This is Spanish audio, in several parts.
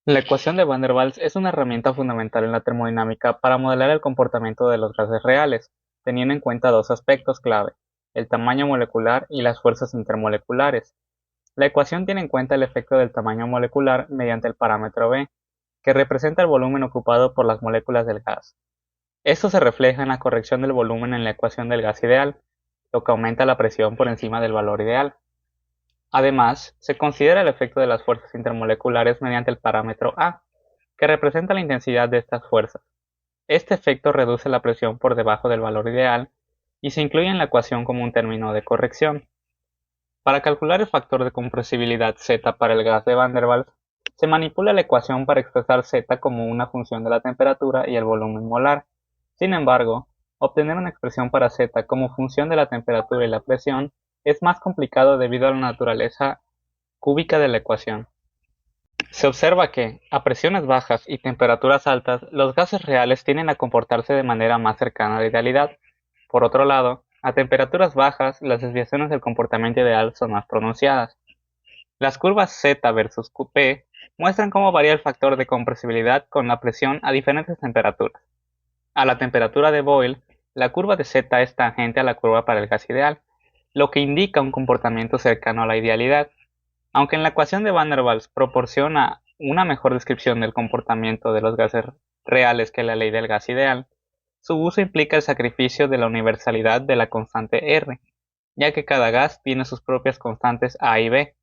La ecuación de Van der Waals es una herramienta fundamental en la termodinámica para modelar el comportamiento de los gases reales, teniendo en cuenta dos aspectos clave: el tamaño molecular y las fuerzas intermoleculares. La ecuación tiene en cuenta el efecto del tamaño molecular mediante el parámetro B, que representa el volumen ocupado por las moléculas del gas. Esto se refleja en la corrección del volumen en la ecuación del gas ideal, lo que aumenta la presión por encima del valor ideal. Además, se considera el efecto de las fuerzas intermoleculares mediante el parámetro A, que representa la intensidad de estas fuerzas. Este efecto reduce la presión por debajo del valor ideal y se incluye en la ecuación como un término de corrección. Para calcular el factor de compresibilidad Z para el gas de Van der Waals, se manipula la ecuación para expresar Z como una función de la temperatura y el volumen molar. Sin embargo, obtener una expresión para Z como función de la temperatura y la presión es más complicado debido a la naturaleza cúbica de la ecuación. Se observa que, a presiones bajas y temperaturas altas, los gases reales tienden a comportarse de manera más cercana a la idealidad. Por otro lado, a temperaturas bajas, las desviaciones del comportamiento ideal son más pronunciadas. Las curvas Z versus P muestran cómo varía el factor de compresibilidad con la presión a diferentes temperaturas. A la temperatura de Boyle, la curva de Z es tangente a la curva para el gas ideal, lo que indica un comportamiento cercano a la idealidad. Aunque en la ecuación de Van der Waals proporciona una mejor descripción del comportamiento de los gases reales que la ley del gas ideal, su uso implica el sacrificio de la universalidad de la constante R, ya que cada gas tiene sus propias constantes A y B.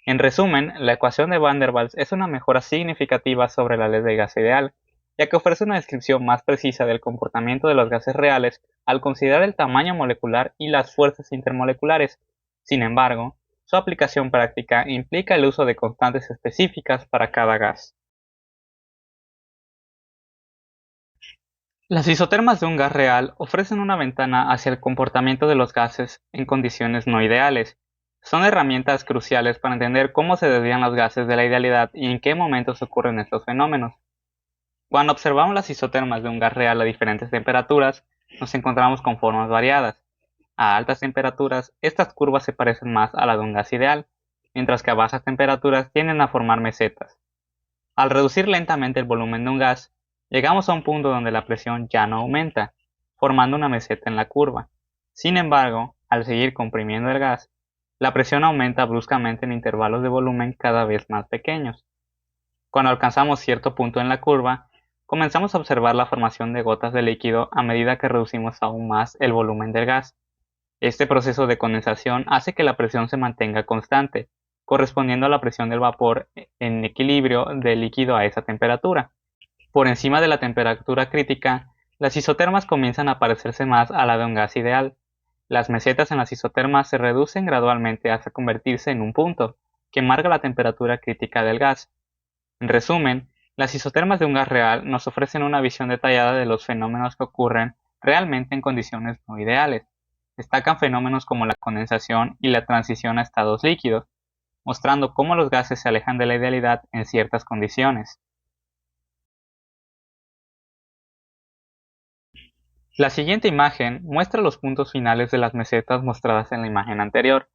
En resumen, la ecuación de Van der Waals es una mejora significativa sobre la ley del gas ideal, ya que ofrece una descripción más precisa del comportamiento de los gases reales al considerar el tamaño molecular y las fuerzas intermoleculares. Sin embargo, su aplicación práctica implica el uso de constantes específicas para cada gas. Las isotermas de un gas real ofrecen una ventana hacia el comportamiento de los gases en condiciones no ideales. Son herramientas cruciales para entender cómo se desvían los gases de la idealidad y en qué momentos ocurren estos fenómenos. Cuando observamos las isotermas de un gas real a diferentes temperaturas, nos encontramos con formas variadas. A altas temperaturas, estas curvas se parecen más a la de un gas ideal, mientras que a bajas temperaturas tienden a formar mesetas. Al reducir lentamente el volumen de un gas, llegamos a un punto donde la presión ya no aumenta, formando una meseta en la curva. Sin embargo, al seguir comprimiendo el gas, la presión aumenta bruscamente en intervalos de volumen cada vez más pequeños. Cuando alcanzamos cierto punto en la curva, comenzamos a observar la formación de gotas de líquido a medida que reducimos aún más el volumen del gas. Este proceso de condensación hace que la presión se mantenga constante, correspondiendo a la presión del vapor en equilibrio del líquido a esa temperatura. Por encima de la temperatura crítica, las isotermas comienzan a parecerse más a la de un gas ideal. Las mesetas en las isotermas se reducen gradualmente hasta convertirse en un punto, que marca la temperatura crítica del gas. En resumen, las isotermas de un gas real nos ofrecen una visión detallada de los fenómenos que ocurren realmente en condiciones no ideales. Destacan fenómenos como la condensación y la transición a estados líquidos, mostrando cómo los gases se alejan de la idealidad en ciertas condiciones. La siguiente imagen muestra los puntos finales de las mesetas mostradas en la imagen anterior.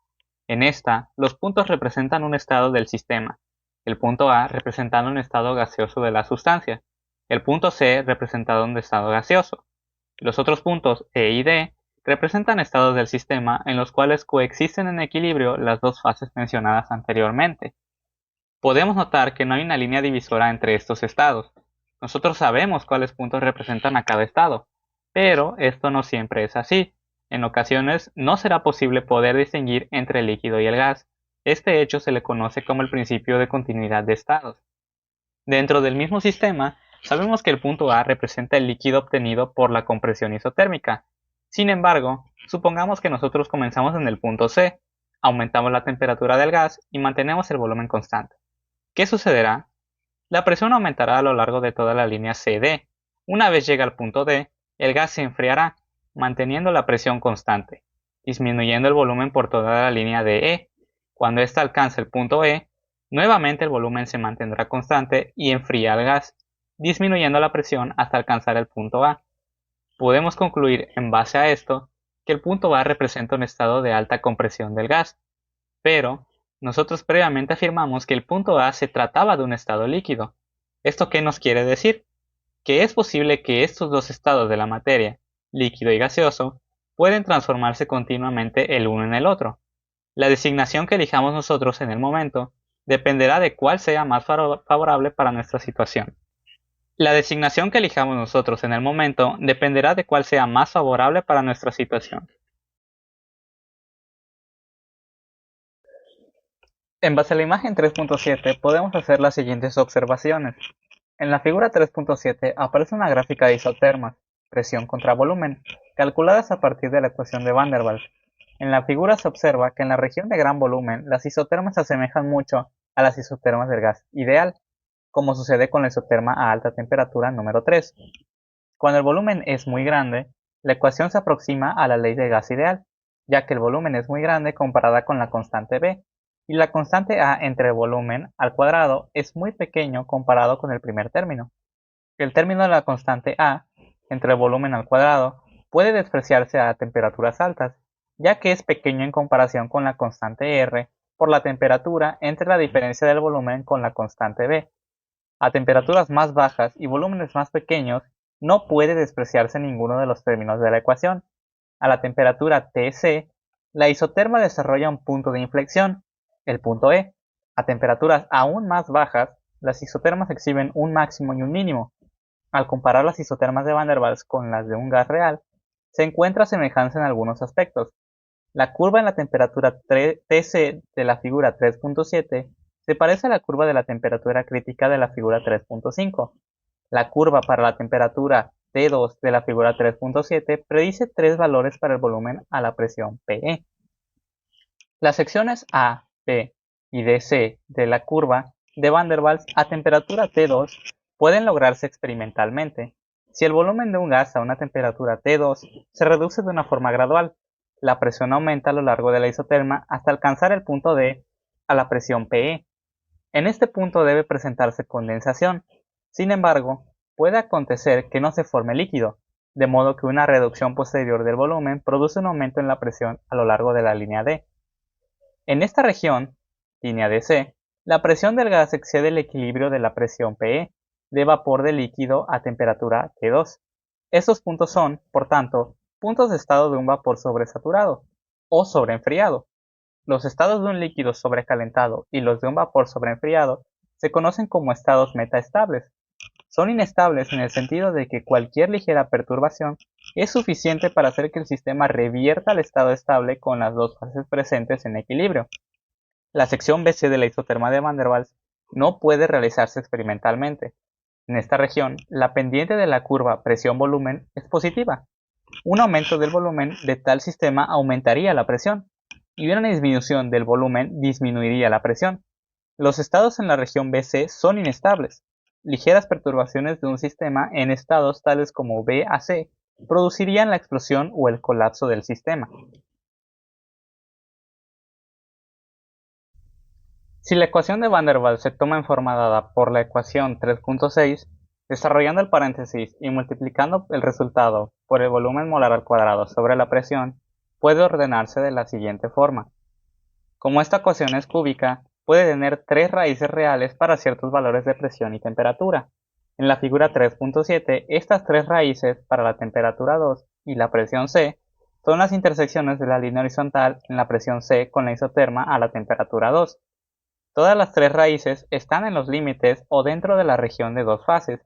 En esta, los puntos representan un estado del sistema, el punto A representando un estado gaseoso de la sustancia, el punto C representando un estado gaseoso. Los otros puntos E y D representan estados del sistema en los cuales coexisten en equilibrio las dos fases mencionadas anteriormente. Podemos notar que no hay una línea divisora entre estos estados. Nosotros sabemos cuáles puntos representan a cada estado, pero esto no siempre es así. En ocasiones no será posible poder distinguir entre el líquido y el gas. Este hecho se le conoce como el principio de continuidad de estados. Dentro del mismo sistema, sabemos que el punto A representa el líquido obtenido por la compresión isotérmica. Sin embargo, supongamos que nosotros comenzamos en el punto C, aumentamos la temperatura del gas y mantenemos el volumen constante. ¿Qué sucederá? La presión aumentará a lo largo de toda la línea CD. Una vez llega al punto D, el gas se enfriará, manteniendo la presión constante, disminuyendo el volumen por toda la línea DE. Cuando ésta alcance el punto E, nuevamente el volumen se mantendrá constante y enfría el gas, disminuyendo la presión hasta alcanzar el punto A. Podemos concluir en base a esto que el punto A representa un estado de alta compresión del gas, pero nosotros previamente afirmamos que el punto A se trataba de un estado líquido. ¿Esto qué nos quiere decir? Que es posible que estos dos estados de la materia, líquido y gaseoso, pueden transformarse continuamente el uno en el otro. La designación que elijamos nosotros en el momento dependerá de cuál sea más favorable para nuestra situación. La designación que elijamos nosotros en el momento dependerá de cuál sea más favorable para nuestra situación. En base a la imagen 3.7 podemos hacer las siguientes observaciones. En la figura 3.7 aparece una gráfica de isotermas, presión contra volumen, calculadas a partir de la ecuación de Van der Waals. En la figura se observa que en la región de gran volumen las isotermas se asemejan mucho a las isotermas del gas ideal, como sucede con la isoterma a alta temperatura número 3. Cuando el volumen es muy grande, la ecuación se aproxima a la ley del gas ideal, ya que el volumen es muy grande comparada con la constante B, y la constante A entre el volumen al cuadrado es muy pequeño comparado con el primer término. El término de la constante A entre el volumen al cuadrado puede despreciarse a temperaturas altas, ya que es pequeño en comparación con la constante R por la temperatura entre la diferencia del volumen con la constante B. A temperaturas más bajas y volúmenes más pequeños no puede despreciarse ninguno de los términos de la ecuación. A la temperatura Tc, la isoterma desarrolla un punto de inflexión, el punto E. A temperaturas aún más bajas, las isotermas exhiben un máximo y un mínimo. Al comparar las isotermas de Van der Waals con las de un gas real, se encuentra semejanza en algunos aspectos. La curva en la temperatura Tc de la figura 3.7 se parece a la curva de la temperatura crítica de la figura 3.5. La curva para la temperatura T2 de la figura 3.7 predice tres valores para el volumen a la presión PE. Las secciones A, B y DC de la curva de Van der Waals a temperatura T2 pueden lograrse experimentalmente. Si el volumen de un gas a una temperatura T2 se reduce de una forma gradual, la presión aumenta a lo largo de la isoterma hasta alcanzar el punto D a la presión PE. En este punto debe presentarse condensación. Sin embargo, puede acontecer que no se forme líquido, de modo que una reducción posterior del volumen produce un aumento en la presión a lo largo de la línea D. En esta región, línea DC, la presión del gas excede el equilibrio de la presión PE de vapor de líquido a temperatura T2. Estos puntos son, por tanto, puntos de estado de un vapor sobresaturado o sobreenfriado. Los estados de un líquido sobrecalentado y los de un vapor sobreenfriado se conocen como estados metaestables. Son inestables en el sentido de que cualquier ligera perturbación es suficiente para hacer que el sistema revierta al estado estable con las dos fases presentes en equilibrio. La sección BC de la isoterma de Van der Waals no puede realizarse experimentalmente. En esta región, la pendiente de la curva presión-volumen es positiva. Un aumento del volumen de tal sistema aumentaría la presión, y una disminución del volumen disminuiría la presión. Los estados en la región BC son inestables. Ligeras perturbaciones de un sistema en estados tales como B a C producirían la explosión o el colapso del sistema. Si la ecuación de Van der Waals se toma en forma dada por la ecuación 3.6, desarrollando el paréntesis y multiplicando el resultado por el volumen molar al cuadrado sobre la presión, puede ordenarse de la siguiente forma. Como esta ecuación es cúbica, puede tener tres raíces reales para ciertos valores de presión y temperatura. En la figura 3.7, estas tres raíces para la temperatura 2 y la presión C son las intersecciones de la línea horizontal en la presión C con la isoterma a la temperatura 2. Todas las tres raíces están en los límites o dentro de la región de dos fases.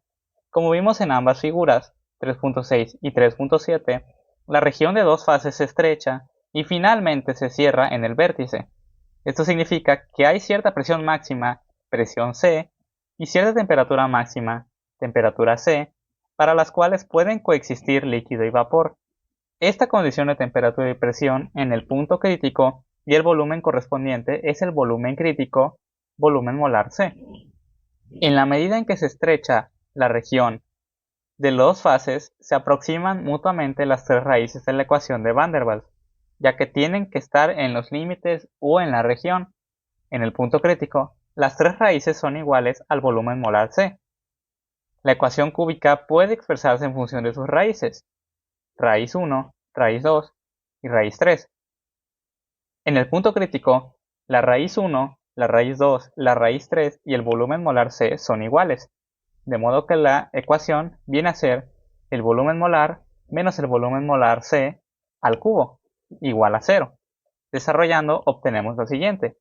Como vimos en ambas figuras, 3.6 y 3.7, la región de dos fases se estrecha y finalmente se cierra en el vértice. Esto significa que hay cierta presión máxima, presión C, y cierta temperatura máxima, temperatura C, para las cuales pueden coexistir líquido y vapor. Esta condición de temperatura y presión en el punto crítico y el volumen correspondiente es el volumen crítico, volumen molar C. En la medida en que se estrecha la región de las dos fases, se aproximan mutuamente las tres raíces de la ecuación de Van der Waals, ya que tienen que estar en los límites o en la región. En el punto crítico, las tres raíces son iguales al volumen molar C. La ecuación cúbica puede expresarse en función de sus raíces, raíz 1, raíz 2 y raíz 3. En el punto crítico, la raíz 1, la raíz 2, la raíz 3 y el volumen molar C son iguales. de modo que la ecuación viene a ser el volumen molar menos el volumen molar C al cubo, igual a 0. Desarrollando obtenemos lo siguiente.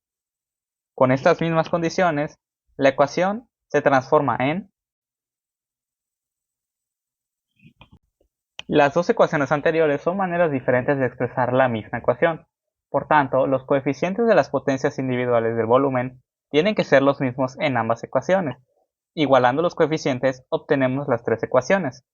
Con estas mismas condiciones, la ecuación se transforma en... Las dos ecuaciones anteriores son maneras diferentes de expresar la misma ecuación. Por tanto, los coeficientes de las potencias individuales del volumen tienen que ser los mismos en ambas ecuaciones. Igualando los coeficientes, obtenemos las tres ecuaciones.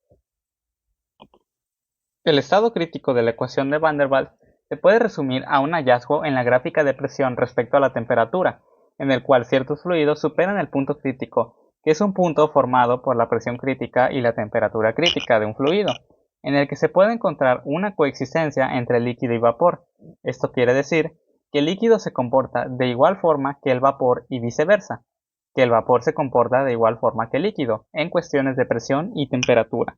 El estado crítico de la ecuación de Van der Waals se puede resumir a un hallazgo en la gráfica de presión respecto a la temperatura, en el cual ciertos fluidos superan el punto crítico, que es un punto formado por la presión crítica y la temperatura crítica de un fluido, en el que se puede encontrar una coexistencia entre líquido y vapor. Esto quiere decir que el líquido se comporta de igual forma que el vapor y viceversa, que el vapor se comporta de igual forma que el líquido en cuestiones de presión y temperatura.